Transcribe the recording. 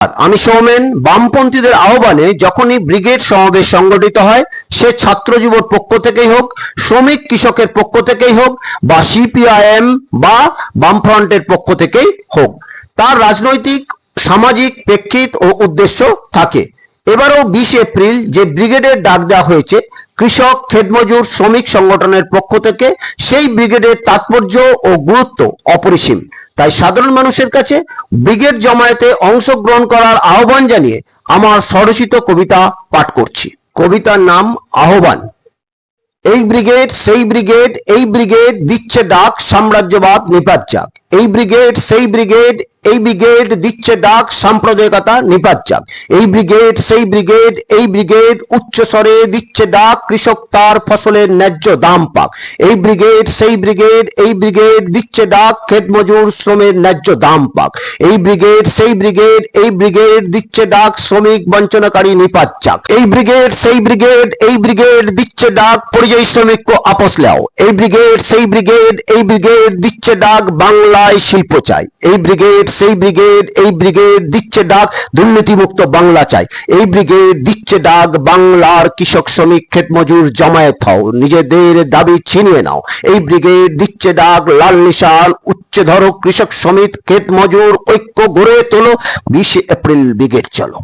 আমি সৌমেন। বামপন্থীদের আহ্বানে যখনই ব্রিগেড সমাবেশ সংগঠিত হয়, সে ছাত্র যুবর পক্ষ থেকেই হোক, শ্রমিক কৃষকের পক্ষ থেকেই হোক, বা সিপিআইএম বা বামফ্রন্টের পক্ষ থেকেই হোক, তার রাজনৈতিক সামাজিক প্রেক্ষিত ও উদ্দেশ্য থাকে। এবারও 20 এপ্রিল যে ব্রিগেডের ডাক দেওয়া হয়েছে কৃষক, ক্ষেতমজুর, শ্রমিক সংগঠনের পক্ষ থেকে, সেই ব্রিগেডের তাৎপর্য ও গুরুত্ব অপরিসীম। তাই সাধারণ মানুষের কাছে ব্রিগেড জমায়েতে অংশগ্রহণ করার আহ্বান জানিয়ে আমার স্বরচিত কবিতা পাঠ করছি। কবিতার নাম আহ্বান। এই ব্রিগেড সেই ব্রিগেড, এই ব্রিগেড দিচ্ছে ডাক সাম্রাজ্যবাদ নিপাত যাক। এই ব্রিগেড সেই ব্রিগেড, এই ব্রিগেড দিচ্ছে ডাক সাম্প্রদায়িকতা নিপাত যাক। এই ব্রিগেড সেই ব্রিগেড, এই ব্রিগেড উচ্চ স্বরে দিচ্ছে ডাক কৃষক তার ফসলের ন্যায্য দাম পাক। এই ব্রিগেড সেই ব্রিগেড, এই ব্রিগেড দিচ্ছে ডাক ক্ষেত মজুর শ্রমের ন্যায্য দাম পাক। এই ব্রিগেড সেই ব্রিগেড, এই ব্রিগেড দিচ্ছে ডাক শ্রমিক বঞ্চনাকারী নিপাত যাক। এই ব্রিগেড সেই ব্রিগেড, এই ব্রিগেড দিচ্ছে ডাক পরিযায়ী শ্রমিক কো আপস লাও। এই ব্রিগেড সেই ব্রিগেড, এই ব্রিগেড দিচ্ছে ডাক বাংলায় শিল্প চাই। এই ব্রিগেড সেই ব্রিগেড, এই ব্রিগেড দিচ্ছে ডাক দুর্নীতিমুক্ত বাংলা চাই। এই ব্রিগেড দিচ্ছে ডাক বাংলার কৃষক শ্রমিক ক্ষেত মজুর জমায়েত হও, নিজেদের দাবি ছিনিয়ে নাও। এই ব্রিগেড দিচ্ছে ডাক লাল নিশান উচ্চে ধরো কৃষক শ্রমিক ক্ষেত মজুর ঐক্য গড়ে তোলো। 20 এপ্রিল ব্রিগেড চলো।